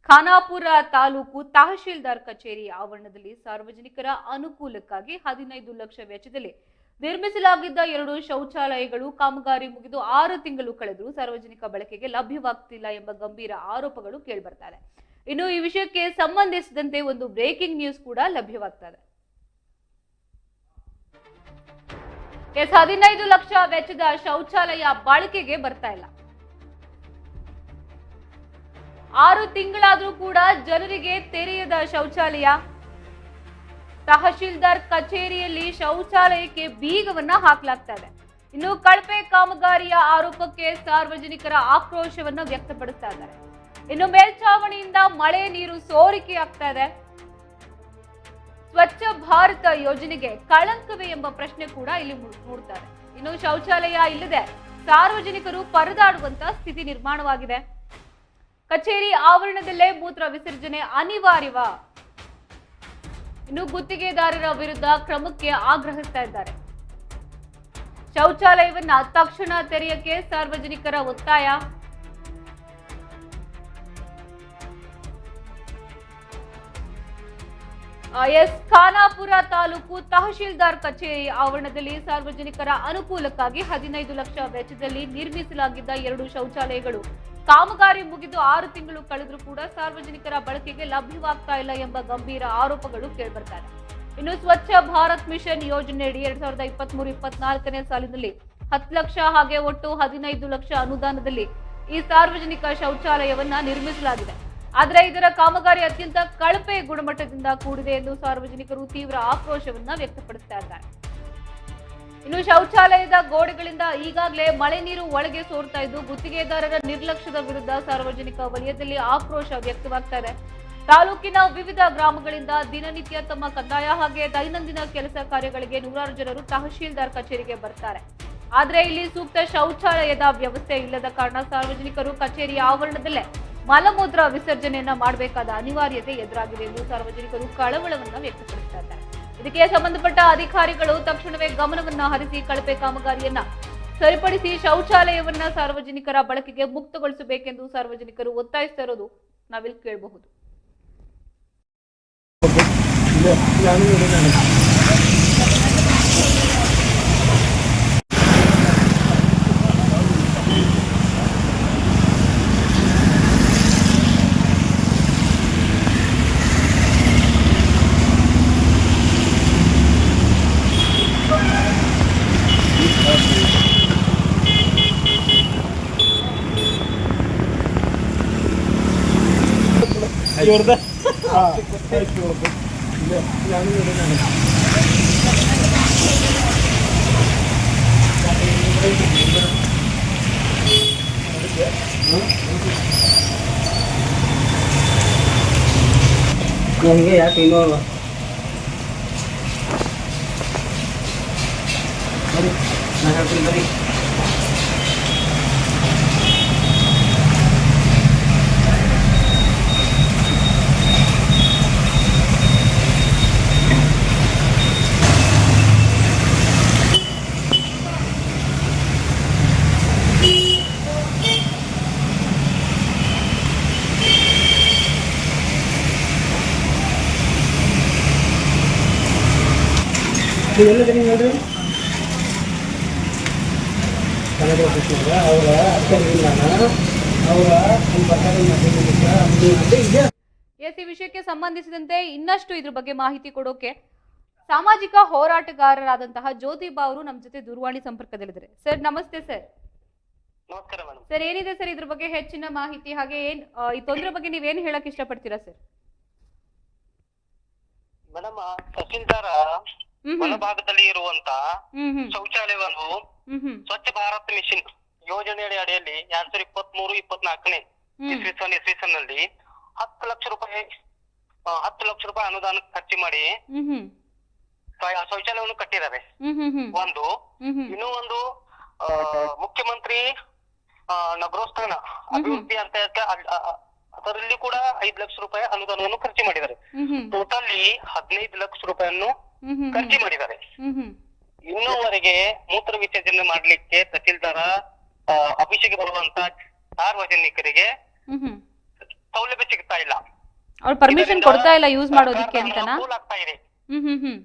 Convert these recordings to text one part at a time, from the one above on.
ಖಾನಾಪುರ ತಾಲೂಕು ತಹಶೀಲ್ದಾರ್ ಕಚೇರಿ ಆವರಣದಲ್ಲಿ ಸಾರ್ವಜನಿಕರ ಅನುಕೂಲಕ್ಕಾಗಿ 15 ಲಕ್ಷ ವೆಚ್ಚದಲ್ಲಿ ನಿರ್ಮಿಸಲಾಗಿದ್ದ 2 ಶೌಚಾಲಯಗಳು ಕಾಮಗಾರಿ ಮುಗಿದು 6 ತಿಂಗಳು ಕಳೆದರೂ ಸಾರ್ವಜನಿಕ ಬಳಕೆಗೆ ಲಭ್ಯವಾಗ್ತಿಲ್ಲ ಎಂಬ ಗಂಭೀರ ಆರೋಪಗಳು ಕೇಳಿಬರ್ತಾರೆ. ಇನ್ನು ಈ ವಿಷಯಕ್ಕೆ ಸಂಬಂಧಿಸಿದಂತೆ ಒಂದು ಬ್ರೇಕಿಂಗ್ ನ್ಯೂಸ್ ಕೂಡ ಲಭ್ಯವಾಗ್ತದೆ. 15 ಲಕ್ಷ ವೆಚ್ಚದ ಶೌಚಾಲಯ ಬಳಕೆಗೆ ಬರ್ತಾ ಇಲ್ಲ. 6 ತಿಂಗಳಾದ್ರೂ ಕೂಡ ಜನರಿಗೆ ತೆರೆಯದ ಶೌಚಾಲಯ. ತಹಶೀಲ್ದಾರ್ ಕಚೇರಿಯಲ್ಲಿ ಶೌಚಾಲಯಕ್ಕೆ ಬೀಗವನ್ನ ಹಾಕಲಾಗ್ತಾ ಇದೆ. ಇನ್ನು ಕಳಪೆ ಕಾಮಗಾರಿಯ ಆರೋಪಕ್ಕೆ ಸಾರ್ವಜನಿಕರ ಆಕ್ರೋಶವನ್ನ ವ್ಯಕ್ತಪಡಿಸ್ತಾ ಇದ್ದಾರೆ. ಇನ್ನು ಮೇಲ್ಛಾವಣಿಯಿಂದ ಮಳೆ ನೀರು ಸೋರಿಕೆ ಆಗ್ತಾ ಇದೆ. ಸ್ವಚ್ಛ ಭಾರತ ಯೋಜನೆಗೆ ಕಳಂಕವೇ ಎಂಬ ಪ್ರಶ್ನೆ ಕೂಡ ಇಲ್ಲಿ ಮೂಡ್ತಾರೆ. ಇನ್ನು ಶೌಚಾಲಯ ಇಲ್ಲದೆ ಸಾರ್ವಜನಿಕರು ಪರದಾಡುವಂತ ಸ್ಥಿತಿ ನಿರ್ಮಾಣವಾಗಿದೆ. ಕಚೇರಿ ಆವರಣದಲ್ಲೇ ಮೂತ್ರ ವಿಸರ್ಜನೆ ಅನಿವಾರ್ಯವ? ಇನ್ನು ಗುತ್ತಿಗೆದಾರರ ವಿರುದ್ಧ ಕ್ರಮಕ್ಕೆ ಆಗ್ರಹಿಸ್ತಾ ಇದ್ದಾರೆ. ಶೌಚಾಲಯವನ್ನ ತಕ್ಷಣ ತೆರೆಯಕ್ಕೆ ಸಾರ್ವಜನಿಕರ ಒತ್ತಾಯ. ಖಾನಾಪುರ ತಾಲೂಕು ತಹಶೀಲ್ದಾರ್ ಕಚೇರಿ ಆವರಣದಲ್ಲಿ ಸಾರ್ವಜನಿಕರ ಅನುಕೂಲಕ್ಕಾಗಿ 15 ಲಕ್ಷ ವೆಚ್ಚದಲ್ಲಿ ನಿರ್ಮಿಸಲಾಗಿದ್ದ 2 ಶೌಚಾಲಯಗಳು ಕಾಮಗಾರಿ ಮುಗಿದು 6 ತಿಂಗಳು ಕಳೆದರೂ ಕೂಡ ಸಾರ್ವಜನಿಕರ ಬಳಕೆಗೆ ಲಭ್ಯವಾಗ್ತಾ ಇಲ್ಲ ಎಂಬ ಗಂಭೀರ ಆರೋಪಗಳು ಕೇಳಿಬರ್ತಾರೆ. ಇನ್ನು ಸ್ವಚ್ಛ ಭಾರತ್ ಮಿಷನ್ ಯೋಜನೆಯಡಿ 2023-24ನೇ ಸಾಲಿನಲ್ಲಿ 10 ಲಕ್ಷ ಹಾಗೆ ಒಟ್ಟು 15 ಲಕ್ಷ ಅನುದಾನದಲ್ಲಿ ಈ ಸಾರ್ವಜನಿಕ ಶೌಚಾಲಯವನ್ನ ನಿರ್ಮಿಸಲಾಗಿದೆ. ಆದರೆ ಇದರ ಕಾಮಗಾರಿ ಅತ್ಯಂತ ಕಳಪೆ ಗುಣಮಟ್ಟದಿಂದ ಕೂಡಿದೆ ಎಂದು ಸಾರ್ವಜನಿಕರು ತೀವ್ರ ಆಕ್ರೋಶವನ್ನ ವ್ಯಕ್ತಪಡಿಸ್ತಾ ಇದ್ದಾರೆ. ಇನ್ನು ಶೌಚಾಲಯದ ಗೋಡೆಗಳಿಂದ ಈಗಾಗಲೇ ಮಳೆ ನೀರು ಒಳಗೆ ಸೋರ್ತಾ ಇದ್ದು ಗುತ್ತಿಗೆದಾರರ ನಿರ್ಲಕ್ಷ್ಯದ ವಿರುದ್ಧ ಸಾರ್ವಜನಿಕ ವಲಯದಲ್ಲಿ ಆಕ್ರೋಶ ವ್ಯಕ್ತವಾಗ್ತಾ ಇದೆ. ತಾಲೂಕಿನ ವಿವಿಧ ಗ್ರಾಮಗಳಿಂದ ದಿನನಿತ್ಯ ತಮ್ಮ ಕಂದಾಯ ಹಾಗೆ ದೈನಂದಿನ ಕೆಲಸ ಕಾರ್ಯಗಳಿಗೆ ನೂರಾರು ಜನರು ತಹಶೀಲ್ದಾರ್ ಕಚೇರಿಗೆ ಬರ್ತಾರೆ. ಆದ್ರೆ ಇಲ್ಲಿ ಸೂಕ್ತ ಶೌಚಾಲಯದ ವ್ಯವಸ್ಥೆ ಇಲ್ಲದ ಕಾರಣ ಸಾರ್ವಜನಿಕರು ಕಚೇರಿಯ ಆವರಣದಲ್ಲೇ ಮಲಮೂತ್ರ ವಿಸರ್ಜನೆಯನ್ನ ಮಾಡಬೇಕಾದ ಅನಿವಾರ್ಯತೆ ಎದುರಾಗಿದೆ ಎಂದು ಸಾರ್ವಜನಿಕರು ಕಳವಳವನ್ನ ವ್ಯಕ್ತಪಡಿಸ್ತಾ ಇದ್ದಾರೆ. ಇದಕ್ಕೆ ಸಂಬಂಧಪಟ್ಟ ಅಧಿಕಾರಿಗಳು ತಕ್ಷಣವೇ ಗಮನವನ್ನ ಹರಿಸಿ ಕಳಪೆ ಕಾಮಗಾರಿಯನ್ನ ಸರಿಪಡಿಸಿ ಶೌಚಾಲಯವನ್ನ ಸಾರ್ವಜನಿಕರ ಬಳಕೆಗೆ ಮುಕ್ತಗೊಳಿಸಬೇಕೆಂದು ಸಾರ್ವಜನಿಕರು ಒತ್ತಾಯಿಸ್ತಾ ಇರೋದು ನಾವಿಲ್ಲಿ ಕೇಳಬಹುದು. ನನಗೆ ಯಾಕೆ ಇನ್ನೋಲ್ವ ಬರೀ ನಾನು ಹೇಳ್ತೀನಿ ಬರೀ ನೀವೆಲ್ಲದೀನಿ ನೋಡ್ರಿ ಕನ್ನಡ ಕೃಷ್ಣ ಅವರ ಈ ವಿಷಯಕ್ಕೆ ಸಂಬಂಧಿಸಿದಂತೆ ಇನ್ನಷ್ಟು ಇದ್ರ ಬಗ್ಗೆ ಮಾಹಿತಿ ಕೊಡೋಕೆ ಸಾಮಾಜಿಕ ಹೋರಾಟಗಾರರಾದಂತಹ ಜ್ಯೋತಿಬಾ ಅವರು ನಮ್ಮ ಜೊತೆ ದೂರವಾಣಿ ಸಂಪರ್ಕದಲ್ಲಿದ್ದಾರೆ. ಸರ್ ನಮಸ್ತೆ. ಸರ್ ನಮಸ್ಕಾರ ಮೇಡಮ್. ಸರ್ ಏನಿದೆ ಸರ್ ಇದ್ರ ಬಗ್ಗೆ ಹೆಚ್ಚಿನ ಮಾಹಿತಿ ಹಾಗೆ ಈ ತೊಂದರೆ ಬಗ್ಗೆ ನೀವೇನ್ ಹೇಳಕ್ ಇಷ್ಟಪಡ್ತೀರಾ ಸರ್? ಮೇಡಮ್, ತಹಸೀಲ್ದಾರ ಬಲಭಾಗದಲ್ಲಿ ಇರುವಂತ ಶೌಚಾಲಯವನ್ನು ಸ್ವಚ್ಛ ಭಾರತ್ ಮಿಷನ್ ಯೋಜನೆಯ ಅಡಿಯಲ್ಲಿ 2023-24ನೇ ಇಸ್ವಿಸನ್ನಲ್ಲಿ 10 ಲಕ್ಷ ರೂಪಾಯಿ ಅನುದಾನ ಖರ್ಚು ಮಾಡಿ ಶೌಚಾಲಯವನ್ನು ಕಟ್ಟಿದ್ದಾರೆ. ಒಂದು ಇನ್ನೂ ಒಂದು ಮುಖ್ಯಮಂತ್ರಿ ನಗರೋತ್ಥಾನ ಅಭಿವೃದ್ಧಿ ಅಂತ ಅದರಲ್ಲಿ ಕೂಡ 5 ಲಕ್ಷ ರೂಪಾಯಿ ಅನುದಾನವನ್ನು ಖರ್ಚು ಮಾಡಿದ್ದಾರೆ. ಟೋಟಲಿ 15 ಲಕ್ಷ ರೂಪಾಯಿಯನ್ನು ಖರ್ಚು ಮಾಡಿದ್ದಾರೆ. ಇನ್ನೂವರೆಗೆ ಮೂತ್ರ ವಿಸರ್ಜನೆ ಮಾಡ್ಲಿಕ್ಕೆ ತಹಸೀಲ್ದಾರ ಆಫೀಸಿಗೆ ಬರುವಂತ ಸಾರ್ವಜನಿಕರಿಗೆ ಸೌಲಭ್ಯ ಸಿಗ್ತಾ ಇಲ್ಲ. ಅವ್ರು ಪರ್ಮಿಷನ್ ಕೊಡ್ತಾ ಇಲ್ಲ ಯೂಸ್ ಮಾಡೋದಿಕ್ಕೆ ಅಂತನಾ? ಅನುಕೂಲ ಆಗ್ತಾ ಇದೆ. ಹ್ಮ್ ಹ್ಮ್ ಹ್ಮ್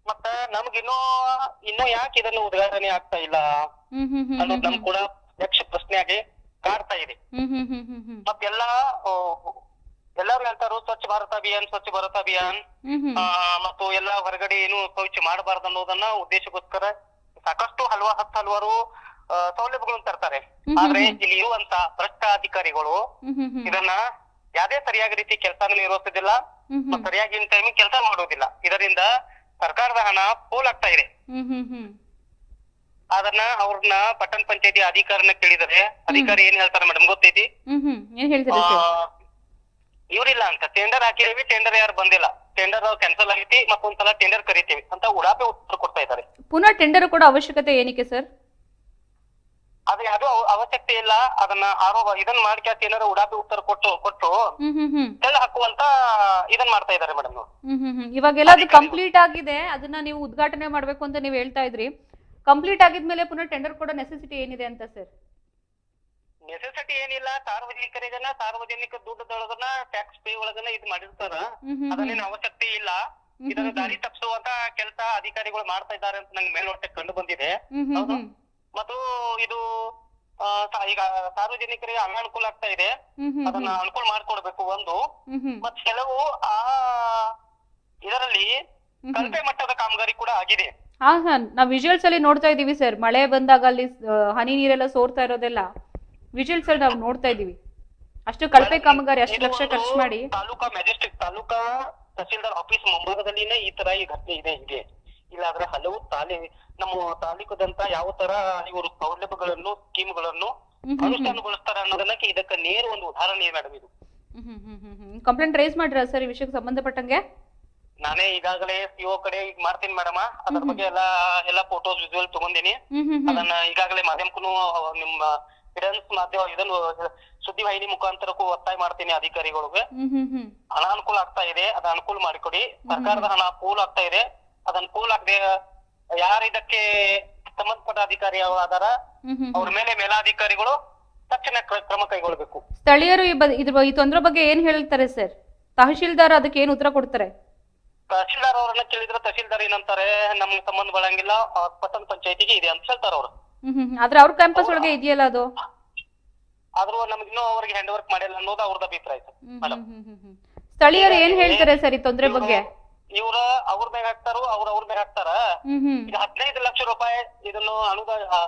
ಮತ್ತ ನಮ್ಗಿನ್ನೂ ಯಾಕೆ ಇದನ್ನು ಉದ್ಘಾಟನೆ ಆಗ್ತಾ ಇಲ್ಲ ಹ್ಮ್ ಹ್ಮ್ ಹ್ಮ್ ಅನ್ನೋದು ನಮ್ ಕೂಡ ಯಕ್ಷ ಪ್ರಶ್ನೆಯಾಗಿ ಕಾಡ್ತಾ ಇದೆ. ಹ್ಮ್ ಹ್ಮ್ ಹ್ಮ್ ಹ್ಮ್ ಹ್ಮ್ ಎಲ್ಲರೂ ಹೇಳ್ತಾರು ಸ್ವಚ್ಛ ಭಾರತ ಅಭಿಯಾನ್ ಸ್ವಚ್ಛ ಭಾರತ ಅಭಿಯಾನ್ ಮತ್ತು ಎಲ್ಲ ಹೊರಗಡೆ ಏನು ಶೌಚ ಮಾಡಬಾರ್ದು ಅನ್ನೋದನ್ನ ಉದ್ದೇಶಕ್ಕೋಸ್ಕರ ಸಾಕಷ್ಟು ಹಲವಾರು ಸೌಲಭ್ಯಗಳನ್ನು ತರ್ತಾರೆ. ಆದ್ರೆ ಇಲ್ಲಿ ಇರುವಂತ ಭ್ರಷ್ಟ ಅಧಿಕಾರಿಗಳು ಇದನ್ನ ಯಾವ್ದೇ ಸರಿಯಾದ ರೀತಿ ಕೆಲಸ ನಿರ್ವಹಿಸುದಿಲ್ಲ, ಸರಿಯಾಗಿ ಇನ್ ಟೈಮಿಗೆ ಕೆಲಸ ಮಾಡೋದಿಲ್ಲ. ಇದರಿಂದ ಸರ್ಕಾರದ ಹಣ ಪೋಲ್ ಆಗ್ತಾ ಇದೆ. ಅವ್ರನ್ನ ಪಟ್ಟಣ ಪಂಚಾಯತಿ ಅಧಿಕಾರಿನ ಕೇಳಿದರೆ ಅಧಿಕಾರಿ ಏನ್ ಹೇಳ್ತಾರೆ ಮೇಡಮ್ ಗೊತ್ತೈತಿ? ಇವ್ರಿಲ್ಲ ಅಂತ ಟೆಂಡರ್ ಹಾಕಿದೀವಿ, ಟೆಂಡರ್ ಯಾರು ಬಂದಿಲ್ಲ, ಟೆಂಡರ್ ಕ್ಯಾನ್ಸಲ್ ಆಗೈತಿ, ಮತ್ತೊಂದ್ಸಲ ಟೆಂಡರ್ ಕರಿತೀವಿ ಅಂತ ಉಡಾಪೆ ಉತ್ತರ ಕೊಡ್ತಾ ಇದ್ದಾರೆ. ಪುನಃ ಟೆಂಡರ್ ಕೂಡ ಅವಶ್ಯಕತೆ ಏನಕ್ಕೆ ಸರ್? ಅದು ಯಾವ್ದು ಅವಶ್ಯಕತೆ ಇಲ್ಲ. ಅದನ್ನ ಇದನ್ನ ಮಾಡ್ಕ್ಯಾತ ಏನಾರ ಉಡಾಪೆ ಉತ್ತರ ಕೊಟ್ಟು ತೆಳ್ಳು ಹಾಕುವಂತ ಇದನ್ ಮಾಡ್ತಾ ಇದಾರೆ ಮೇಡಮ್. ಇವಾಗೆಲ್ಲ ಅದು ಕಂಪ್ಲೀಟ್ ಆಗಿದೆ, ಅದನ್ನ ನೀವು ಉದ್ಘಾಟನೆ ಮಾಡ್ಬೇಕು ಅಂತ ನೀವು ಹೇಳ್ತಾ ಇದ್ರಿ. ಕಂಪ್ಲೀಟ್ ಆಗಿದ್ಮೇಲೆ ಪುನಃ ಟೆಂಡರ್ ಕೊಡೋ ನೆಸೆಸಿಟಿ ಏನಿದೆ ಅಂತ ಸರ್? ನೆಸೆಸಿಟಿ ಏನಿಲ್ಲ. ಸಾರ್ವಜನಿಕ ದುಡ್ಡದೊಳಗನ ಟ್ಯಾಕ್ಸ್ ಪೇ ಒಳಗನ ಇದು ಮಾಡಿರ್ತಾರ. ಅದನ್ನೇನು ಅವಶ್ಯಕತೆ ಇಲ್ಲ. ಇದನ್ನ ದಾರಿ ತಪ್ಪಿಸುವಂತ ಕೆಲಸ ಅಧಿಕಾರಿಗಳು ಮಾಡ್ತಾ ಇದ್ದಾರೆ ಅಂತ ನಂಗೆ ಮೇಲ್ನೋಟಕ್ಕೆ ಕಂಡು ಬಂದಿದೆ. ಮತ್ತು ಇದು ಈಗ ಸಾರ್ವಜನಿಕರಿಗೆ ಅನಾನುಕೂಲ ಆಗ್ತಾ ಇದೆ, ಅದನ್ನ ಅನುಕೂಲ ಮಾಡ್ಕೊಡ್ಬೇಕು ಒಂದು. ಮತ್ ಕೆಲವು ಇದರಲ್ಲಿ ಕಳಪೆ ಮಟ್ಟದ ಕಾಮಗಾರಿ ಕೂಡ ಆಗಿದೆ. ಹಾ ನಾವ್ ವಿಜುವಲ್ಸ್ ಅಲ್ಲಿ ನೋಡ್ತಾ ಇದೀವಿ ಸರ್. ಮಳೆ ಬಂದಾಗ ಅಲ್ಲಿ ಹನಿ ನೀರೆಲ್ಲ ಸೋರ್ತಾ ಇರೋದೆಲ್ಲ ವಿಜುವಲ್ಸ್ ಅಲ್ಲಿ ನಾವು ನೋಡ್ತಾ ಇದೀವಿ. ಅಷ್ಟು ಕಳಪೆ ಕಾಮಗಾರಿ, ಅಷ್ಟು ಲಕ್ಷ ಖರ್ಚು ಮಾಡಿ. ತಾಲೂಕಾ ತಹಸೀಲ್ದಾರ್ ಆಫೀಸ್ ಮುಂಭಾಗದಲ್ಲಿನೇ ಈ ತರ ಈ ಘಟನೆ ಇದೆ. ಇಲ್ಲಾದ್ರೆ ಹಲವು ನಮ್ಮ ತಾಲೂಕದಂತ ಯಾವ ತರ ಇವರು ಸೌಲಭ್ಯಗಳನ್ನು ಸ್ಕೀಮ್ಗಳನ್ನು ಅನುಷ್ಠಾನಗೊಳಿಸ್ತಾರೆ ಅನ್ನೋದನ್ನ ಇದಕ್ಕೆ ನೇರ ಒಂದು ಉದಾಹರಣೆ ಮೇಡಮ್ ಇದು. ಕಂಪ್ಲೇಂಟ್ ರೈಸ್ ಮಾಡಿರ ಸರ್ ಈ ವಿಷಯಕ್ಕೆ ಸಂಬಂಧಪಟ್ಟಂಗೆ? ನಾನೇ ಈಗಾಗಲೇ ಸಿಒ ಕಡೆ ಈಗ ಮಾಡ್ತೀನಿ ಮೇಡಮ್. ಅದ್ರ ಬಗ್ಗೆ ಎಲ್ಲ ಫೋಟೋಸ್ ವಿಜುವಲ್ ತಗೊಂಡಿನಿ. ಅದನ್ನ ಈಗಾಗಲೇ ಮಾಧ್ಯಮಕ್ಕೂ ನಿಮ್ಮ ಫಿಡೆನ್ಸ್ ಮಾಧ್ಯಮ ಇದನ್ನು ಸುದ್ದಿವಾಹಿನಿ ಮುಖಾಂತರಕ್ಕೂ ಒತ್ತಾಯ ಮಾಡ್ತೀನಿ ಅಧಿಕಾರಿಗಳಿಗೆ. ಅನಾನುಕೂಲ ಆಗ್ತಾ ಇದೆ, ಅದ ಅನುಕೂಲ ಮಾಡಿಕೊಡಿ. ಸರ್ಕಾರದ ಹಣ ಪೂಲ್ ಆಗ್ತಾ ಇದೆ, ಅದನ್ನ ಪೂಲ್ ಆಗದೆ ಯಾರು ಇದಕ್ಕೆ ಸಂಬಂಧಪಟ್ಟ ಅಧಿಕಾರಿ ಆದಾರ ಅವ್ರ ಮೇಲೆ ಮೇಲಾಧಿಕಾರಿಗಳು ತಕ್ಷಣ ಕ್ರಮ ಕೈಗೊಳ್ಳಬೇಕು. ಸ್ಥಳೀಯರು ಈ ತೊಂದರೆ ಬಗ್ಗೆ ಏನ್ ಹೇಳ್ತಾರೆ ಸರ್? ತಹಶೀಲ್ದಾರ್ ಅದಕ್ಕೆ ಏನ್ ಉತ್ತರ ಕೊಡ್ತಾರೆ? ತಹಶೀಲ್ದಾರ್ ಅವ್ರನ್ನ ಕೇಳಿದ್ರೆ ತಹಶೀಲ್ದಾರ್ ಏನಂತಾರೆ, ನಮ್ಗೆ ಸಂಬಂಧ ಬಳಂಗಿಲ್ಲ, ಪಟ್ಟಣ ಪಂಚಾಯತಿಗೆ ಇದೆ ಅಂತ ಹೇಳ್ತಾರ ಅವ್ರು. ಆದ್ರೆ ಅವ್ರ ಕ್ಯಾಂಪಸ್ ಒಳಗೆ ಇದೆಯಲ್ಲ ಅದು. ಆದ್ರೂ ನಮ್ಗಿನ್ನೂ ಅವ್ರಿಗೆ ಹ್ಯಾಂಡ್ ವರ್ಕ್ ಮಾಡಿಲ್ಲ ಅನ್ನೋದು ಅವ್ರದ ಅಭಿಪ್ರಾಯ ಮೇಡಮ್. ಸ್ಥಳೀಯರು ಏನ್ ಹೇಳ್ತಾರೆ ಸರ್ ಈ ತೊಂದರೆ ಬಗ್ಗೆ? ಇವ್ರ ಅವ್ರ ಮ್ಯಾಗ ಹಾಕ್ತಾರ, ಅವ್ರ ಮ್ಯಾಗ ಹಾಕ್ತಾರ. ಈಗ 15 ಲಕ್ಷ ರೂಪಾಯಿ ಇದನ್ನು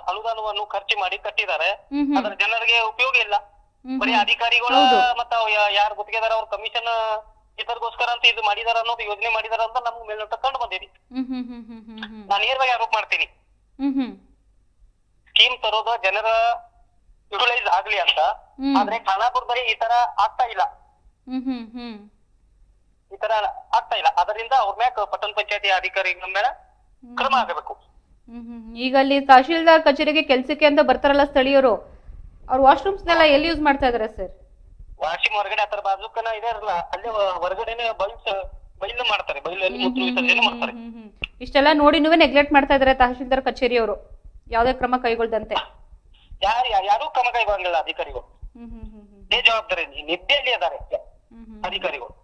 ಅನುದಾನವನ್ನು ಖರ್ಚು ಮಾಡಿ ಕಟ್ಟಿದ್ದಾರೆ. ಅದ್ರ ಜನರಿಗೆ ಉಪಯೋಗ ಇಲ್ಲ. ಬರೀ ಅಧಿಕಾರಿಗಳು ಮತ್ತ ಯಾರು ಗುತ್ತಿಗೆದಾರ ಅವ್ರ ಕಮಿಷನ್ ಇತರಗೋಸ್ಕರ ಅಂತ ಇದು ಮಾಡಿದಾರ ಅನ್ನೋದು ಯೋಜನೆ ಮಾಡಿದಾರ ಅಂತ ನಮ್ಗೆ ಮೇಲ್ನೋಟ ಕಂಡು ಬಂದಿದೆ. ನಾನು ನೇರವಾಗಿ ಆರೋಪ ಮಾಡ್ತೀನಿ. ಸ್ಕೀಮ್ ತರೋದು ಜನರ ಯುಟಿಲೈಸ್ ಆಗ್ಲಿ ಅಂತ. ಆದ್ರೆ ಖಾನಾಪುರದಲ್ಲಿ ಈ ತರ ಆಗ್ತಾ ಇಲ್ಲ. ಅದರಿಂದ ಅವ್ರ ಮ್ಯಾಗ ಪಟ್ಟಣ ಪಂಚಾಯತಿ ಅಧಿಕಾರಿಗಳ ಮೇಲೆ ಕ್ರಮ ಆಗಬೇಕು. ಈಗ ಅಲ್ಲಿ ತಹಶೀಲ್ದಾರ್ ಕಚೇರಿಗೆ ಕೆಲ್ಸಕ್ಕೆ ಅಂತ ಬರ್ತಾರಲ್ಲ ಸ್ಥಳೀಯರು, ಅವ್ರ ವಾಶ್ರೂಮ್ಸ್ನೆಲ್ಲ ಎಲ್ಲಿ ಯೂಸ್ ಮಾಡ್ತಾ ಇದಾರೆ ಸರ್? ವಾಶ್ರೂಮ್ ಹೊರಗಡೆ ಆತರ ಬಾಜುಕನ ಇದೆ ಇರಲ್ಲ, ಅಲ್ಲೇ ಹೊರಗಡೆನೆ ಬೈಲು ಮಾಡ್ತಾರೆ, ಬೈಲಲ್ಲಿ ಮೂತ್ರ ವಿಸರ್ಜನೆ ಮಾಡ್ತಾರೆ. ಇಷ್ಟೆಲ್ಲ ನೋಡಿ ನೆಗ್ಲೆಕ್ಟ್ ಮಾಡ್ತಾ ಇದಾರೆ ತಹಶೀಲ್ದಾರ್ ಕಚೇರಿಯವರು, ಯಾವುದೇ ಕ್ರಮ ಕೈಗೊಳ್ಳದಂತೆ. ಯಾರು ಕ್ರಮ ಕೈಗೊಳ್ಳಂಗಿಲ್ಲ ಅಧಿಕಾರಿಗಳು. ಜವಾಬ್ದಾರಿ ನಿದ್ದೆಯಲ್ಲಿ ಅದಾರೆ ಅಧಿಕಾರಿಗಳು.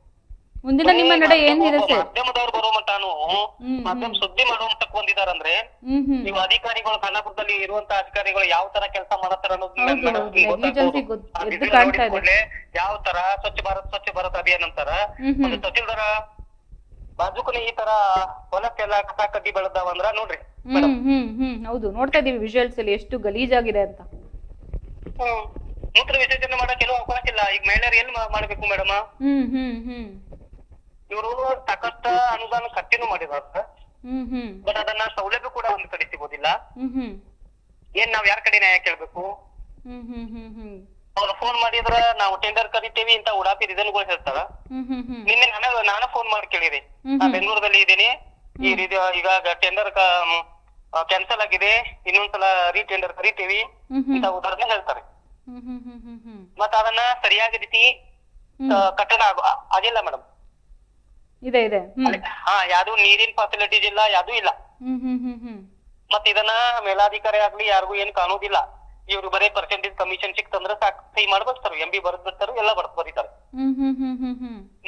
ಮುಂದಿನ ನಿಮ್ಮ ನಡೆ ಏನಿದೆ ಸರ್? ಮಾಧ್ಯಮದವ್ರು ಬರೋ ಮಟ್ಟಾನು ಮಾಧ್ಯಮ ಸುದ್ದಿ ಮಾಡುವಂತಕ್ ಬಂದಿದಾರಂದ್ರೆ ನೀವು ಅಧಿಕಾರಿಗಳು ಖಾನಾಪುರದಲ್ಲಿ ಇರುವಂತ ಅಧಿಕಾರಿಗಳು ಯಾವ ತರ ಕೆಲಸ ಮಾಡತ್ತಾರ ಅನ್ನೋದು ಯಾವ ತರ ಸ್ವಚ್ಛ ಭಾರತ್ ಅಭಿಯಾನ ಅಂತಾರ. ಒಂದು ತಹಸೀಲ್ದಾರ ಬಾಜುಕನ ಈ ತರ ಹೊಲಕ್ಕೆಲ್ಲ ಕಸ ಕಡ್ಡಿ ಬೆಳೆದಾವ ಅಂದ್ರ ನೋಡ್ರಿ. ಹೌದು, ನೋಡ್ತಾ ಇದೀವಿ ವಿಜುವಲ್ಸ್ ಅಲ್ಲಿ ಎಷ್ಟು ಗಲೀಜಾಗಿದೆ ಅಂತ. ಮೂತ್ರ ವಿಸರ್ಜನೆ ಮಾಡಕ್ ಕೆಲವು ಅವಕಾಶ ಇಲ್ಲ. ಈಗ ಮಹಿಳೆಯರು ಎಲ್ಲಿ ಮಾಡ್ಬೇಕು ಮೇಡಮ್? ಇವರು ಸಾಕಷ್ಟು ಅನುದಾನ ಖರ್ಚು ಮಾಡಿದಾರ, ಬಟ್ ಅದನ್ನ ಸೌಲಭ್ಯ ಕೂಡ ಒಂದ್ ಕಡೆ ಸಿಗೋದಿಲ್ಲ. ಏನ್ ನಾವ್ ಯಾರ ಕಡೆ ನ್ಯಾಯ ಕೇಳ್ಬೇಕು? ಅವ್ರು ಫೋನ್ ಮಾಡಿದ್ರ ನಾವು ಟೆಂಡರ್ ಕರಿತೀವಿ ಇಂತ ಉಡಾಪಿ ರಿಸನ್ಗಳು ಹೇಳ್ತಾರ. ನಿನ್ನೆ ನಾನು ಫೋನ್ ಮಾಡಿ ಕೇಳಿರಿ, ನಾ ಬೆಂಗಳೂರಲ್ಲಿ ಇದ್ದೀನಿ, ಈ ರೀತಿ ಈಗ ಟೆಂಡರ್ ಕ್ಯಾನ್ಸಲ್ ಆಗಿದೆ, ಇನ್ನೊಂದ್ಸಲ ರೀಟೆಂಡರ್ ಕರಿತೀವಿ ಇಂತ ಉದಾಹರಣೆ ಹೇಳ್ತಾರೆ. ಮತ್ತ ಅದನ್ನ ಸರಿಯಾದ ರೀತಿ ಕಟ್ಟಡ ಆಗಿಲ್ಲ ಮೇಡಮ್. ಯಾವ್ದು ನೀರಿನ ಫೆಸಿಲಿಟೀಸ್ ಇಲ್ಲ, ಯಾವ್ದು ಇಲ್ಲ. ಮತ್ ಇದನ್ನ ಮೇಲಾಧಿಕಾರಿ ಆಗ್ಲಿ ಯಾರಿಗೂ ಏನ್ ಕಾಣುದಿಲ್ಲ. ಇವ್ರು ಬರೀ ಪರ್ಸೆಂಟೇಜ್ ಕಮಿಷನ್ ಸಿಕ್ತಂದ್ರ ಸಾಕು ಸಹಿ ಮಾಡ್ಬೇಕು ಸರ್, MB ಬರ್ದ್ ಬಿಡ್ತಾರ, ಎಲ್ಲ ಬರೀತಾರೆ.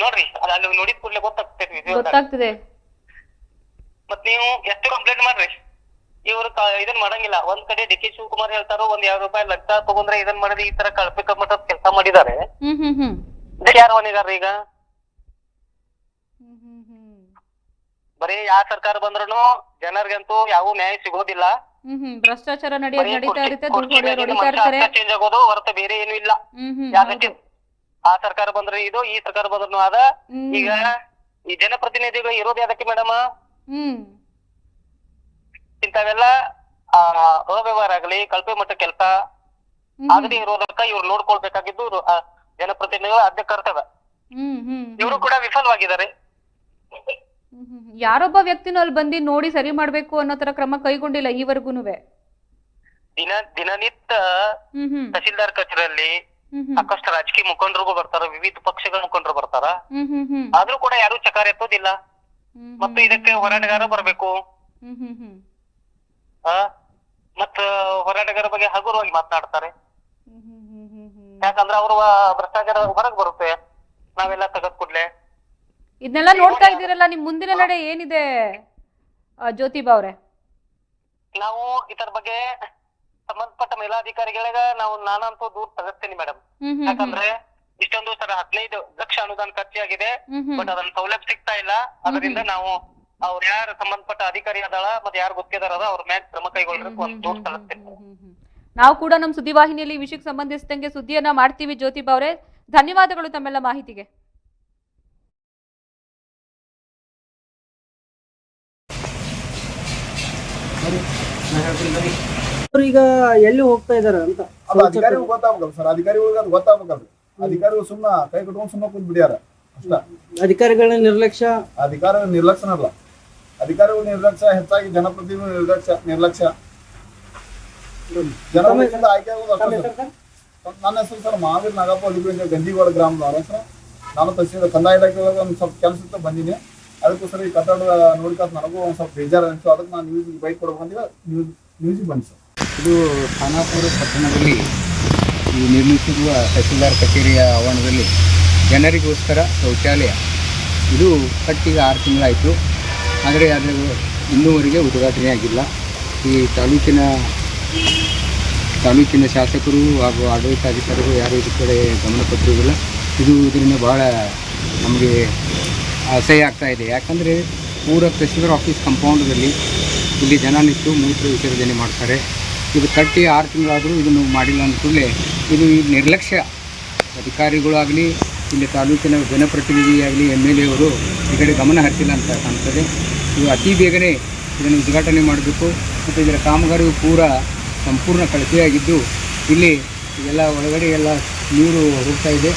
ನೋಡ್ರಿ ಅಲ್ಲಿ ನೋಡಿದ ಕೂಡಲೇ ಗೊತ್ತಾಗ್ತೈತಿ ಗೊತ್ತಾಗ್ತದೆ. ಮತ್ ನೀವು ಎಷ್ಟು ಕಂಪ್ಲೇಂಟ್ ಮಾಡ್ರಿ, ಇವ್ರು ಇದನ್ ಮಾಡಂಗಿಲ್ಲ. ಒಂದ್ ಕಡೆ ಡಿ ಕೆ ಶಿವಕುಮಾರ್ ಹೇಳ್ತಾರೋ, ಒಂದ್ 2 ರೂಪಾಯಿ ಲಕ್ಷ ತಗೊಂಡ್ರೆ ಇದನ್ ಮಾಡಿದ್ರೆ ಈ ತರ ಕಳಪೆ ಕಮ್ಮಟ ಕೆಲಸ ಮಾಡಿದ್ದಾರೆ. ಯಾರು ಹೊಣೆಗಾರ ಈಗ? ಬರೀ ಯಾವ ಸರ್ಕಾರ ಬಂದ್ರು ಜನರಿಗಂತೂ ಯಾವ ನ್ಯಾಯ ಸಿಗೋದಿಲ್ಲ. ಭ್ರಷ್ಟಾಚಾರ ನಡೀತಾ ಇರುತ್ತೆ, ಹೊಡಿತಾ ಇರ್ತಾರೆ, ಚೇಂಜ್ ಆಗೋದು ಹೊರತು ಬೇರೆ ಏನು ಇಲ್ಲ. ಯಾವ್ದಕ್ಕೆ ಆ ಸರ್ಕಾರ ಬಂದ್ರೆ ಇದು, ಈ ಸರ್ಕಾರ ಬಂದ್ರು ಅದ. ಈಗ ಈ ಜನಪ್ರತಿನಿಧಿಗಳು ಇರೋದು ಯಾವ್ದಕ್ಕೆ ಮೇಡಮ್? ಇಂಥವೆಲ್ಲ ಅವ್ಯವಹಾರ ಆಗ್ಲಿ, ಕಳಪೆ ಮಟ್ಟ ಕೆಲಸ ಆಗದೆ ಇರೋದಕ್ಕ ಇವ್ರು ನೋಡ್ಕೊಳ್ಬೇಕಾಗಿದ್ದು ಜನಪ್ರತಿನಿಧಿಗಳ ಆದ್ಯ ಕರ್ತವ್ಯ. ಇವರು ಕೂಡ ವಿಫಲವಾಗಿದ್ದಾರೆ. ಯಾರೊಬ್ಬ ವ್ಯಕ್ತಿನೂ ಅಲ್ಲಿ ಬಂದು ನೋಡಿ ಸರಿ ಮಾಡ್ಬೇಕು ಅನ್ನೋ ತರ ಕ್ರಮ ಕೈಗೊಂಡಿಲ್ಲ ಈವರೆಗೂನುವೆ. ದಿನನಿತ್ಯ ತಹಸೀಲ್ದಾರ್ ಕಚೇರಿಯಲ್ಲಿ ಸಾಕಷ್ಟು ರಾಜಕೀಯ ಮುಖಂಡರಿಗೂ ಬರ್ತಾರ, ವಿವಿಧ ಪಕ್ಷಗಳ ಮುಖಂಡರು ಬರ್ತಾರ, ಆದ್ರೂ ಕೂಡ ಯಾರು ಚಕಾರ ಎತ್ತೋದಿಲ್ಲ. ಮತ್ತು ಇದಕ್ಕೆ ಹೋರಾಟಗಾರ ಬರ್ಬೇಕು. ಮತ್ತ ಹೋರಾಟಗಾರ ಬಗ್ಗೆ ಹಗುರವಾಗಿ ಮಾತನಾಡ್ತಾರೆ. ಯಾಕಂದ್ರೆ ಅವರು ಭ್ರಷ್ಟಾಚಾರ ಹೊರಗ್ ಬರುತ್ತೆ ನಾವೆಲ್ಲ ತಗದ್ ಕೂಡ್ಲೆ. ಇದನ್ನೆಲ್ಲ ನೋಡ್ತಾ ಇದ್ದೀರಲ್ಲ, ನಿಮ್ ಮುಂದಿನ ನಡೆ ಏನಿದೆ ಜ್ಯೋತಿಬಾ ಅವ್ರೆ? ನಾವು ಇದರ ಬಗ್ಗೆ ಸಂಬಂಧಪಟ್ಟ ಮೇಲಾಧಿಕಾರಿಗಳಿಗೆ ನಾನಂತೂ ದೂರ ತಗಸ್ತೇನೆ ಮೇಡಮ್. ಯಾಕಂದ್ರೆ ಇಷ್ಟೊಂದು ಸರ 15 ಲಕ್ಷ ಅನುದಾನ ಖರ್ಚಾಗಿದೆ, ಬಟ್ ಅದನ್ನ ಸೌಲಭ್ಯ ಸಿಗ್ತಾ ಇಲ್ಲ. ಅದರಿಂದ ನಾವು ಅವ್ರು ಯಾರು ಸಂಬಂಧಪಟ್ಟ ಅಧಿಕಾರಿ ಅದಾಳ ಮತ್ತೆ ಯಾರು ಗುತ್ತಿಗೆದಾರ ಅವ್ರ ಮ್ಯಾಗ ಕ್ರಮ ಕೈಗೊಳ್ಬೇಕು ಅಂತ ದೂರ ತಗಸ್ತೇನೆ. ನಾವು ಕೂಡ ನಮ್ಮ ಸುದ್ದಿವಾಹಿನಿಯಲ್ಲಿ ವಿಷಯಕ್ಕೆ ಸಂಬಂಧಿಸಿದಂಗೆ ಸುದ್ದಿಯನ್ನ ಮಾಡ್ತೀವಿ. ಜ್ಯೋತಿಬಾ ಅವರೇ, ಧನ್ಯವಾದಗಳು ತಮ್ಮೆಲ್ಲ ಮಾಹಿತಿಗೆ. ಈಗ ಎಲ್ಲಿ ಹೋಗ್ತಾ ಇದಾರ ಅಂತ ಅದು ಅಧಿಕಾರಿಗಳು ಗೊತ್ತಾಗ್ಬೇಕಲ್ಲ ಸರ್, ಅಧಿಕಾರಿಗಳಿಗೆ ಅದು ಗೊತ್ತಾಗ್ಬೇಕಲ್ರಿ. ಅಧಿಕಾರಿಗಳು ಸುಮ್ಮನೆ ಕೈ ಕಟ್ಕೊಂಡು ಸುಮ್ಮನೆ ಕೂತ್ ಬಿಡ್ಯಾರ ಅಷ್ಟ. ಅಧಿಕಾರಿಗಳ ನಿರ್ಲಕ್ಷ್ಯ, ಅಧಿಕಾರಿಗಳ ನಿರ್ಲಕ್ಷ್ಯ ಅಲ್ಲ, ಅಧಿಕಾರಿಗಳ ನಿರ್ಲಕ್ಷ್ಯ ಹೆಚ್ಚಾಗಿ ಜನಪ್ರತಿನಿಧಿಗಳ ನಿರ್ಲಕ್ಷ್ಯ. ಜನಪ್ರತಿನಿಧಿಯಿಂದ ಆಯ್ಕೆ ಆಗೋದು ಅಷ್ಟೇ. ನನ್ನ ಹೆಸರು ಸರ್ ಮಹಾವೀರ್ ನಾಗಪ್ಪ ಅಲಿಪೇಂದ್ರ ಗಂಜಿಗೋಡ ಗ್ರಾಮದವರ ಸರ್. ನಾನು ತಹಸೀಲ್ ಕಂದಾಯ ಇಲಾಖೆ ಒಳಗೆ ಒಂದು ಸ್ವಲ್ಪ ಕೆಲಸಕ್ಕೆ ಬಂದಿನಿ. ಅದಕ್ಕೋಸ್ಕರ ಈ ಕಟ್ಟಡ ನೋಡ್ಕೊತ ನನಗೂ ಒಂದು ಸ್ವಲ್ಪ ಬೇಜಾರು ಅನಿಸ್ತು. ಅದಕ್ಕೆ ನಾನು ನ್ಯೂಸ್ಗೆ ಬೈಕ್ ಕೊಡ್ಬೇಕಂತ ನ್ಯೂಸ್ಗೆ ಬಂದು ಸರ್. ಇದು ಖಾನಾಪುರ ಪಟ್ಟಣದಲ್ಲಿ ಈ ನಿರ್ಮಿಸಿರುವ ತಹಸೀಲ್ದಾರ್ ಕಚೇರಿಯ ಆವರಣದಲ್ಲಿ ಜನರಿಗೋಸ್ಕರ ಶೌಚಾಲಯ ಇದು ಕಟ್ಟಿಗೆ 6 ತಿಂಗಳಾಯಿತು. ಆದರೆ ಅದು ಇನ್ನೂವರೆಗೆ ಉದ್ಘಾಟನೆ ಆಗಿಲ್ಲ. ಈ ತಾಲೂಕಿನ ಶಾಸಕರು ಹಾಗೂ ಆಡಳಿತಾಧಿಕಾರಿಗಳು ಯಾರು ಇದ್ರ ಕಡೆ ಗಮನ ಕೊಟ್ಟಿರೋದಿಲ್ಲ. ಇದರಿಂದ ಭಾಳ ನಮಗೆ ಅಸಹ್ಯ ಆಗ್ತಾ ಇದೆ. ಯಾಕಂದರೆ ಪೂರ ತಹಸೀಲ್ದಾರ್ ಆಫೀಸ್ ಕಂಪೌಂಡಲ್ಲಿ ಇಲ್ಲಿ ಜನ ನಿಂತು ಮೂತ್ರ ವಿಸರ್ಜನೆ ಮಾಡ್ತಾರೆ. ಇದು ಕಟ್ಟಿ 6 ತಿಂಗಳಾದರೂ ಇದನ್ನು ಮಾಡಿಲ್ಲ ಅಂದ ಕೂಡಲೇ ಇದು ಈ ನಿರ್ಲಕ್ಷ್ಯ ಅಧಿಕಾರಿಗಳಾಗಲಿ, ಇಲ್ಲಿ ತಾಲೂಕಿನ ಜನಪ್ರತಿನಿಧಿಯಾಗಲಿ, MLA ಅವರು ಈ ಕಡೆ ಗಮನ ಹರಿಸಿಲ್ಲ ಅಂತ ಕಾಣ್ತದೆ. ಇದು ಅತಿ ಬೇಗನೆ ಇದನ್ನು ಉದ್ಘಾಟನೆ ಮಾಡಬೇಕು. ಮತ್ತು ಇದರ ಕಾಮಗಾರಿಯು ಸಂಪೂರ್ಣ ಕಳಪೆಯಾಗಿದ್ದು ಇಲ್ಲಿ ಎಲ್ಲ ಒಳಗಡೆ ಎಲ್ಲ ನೀರು ಹೋಗ್ತಾ ಇದೆ.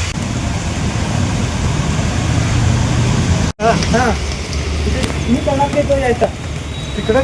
ಈ ಕಡೆ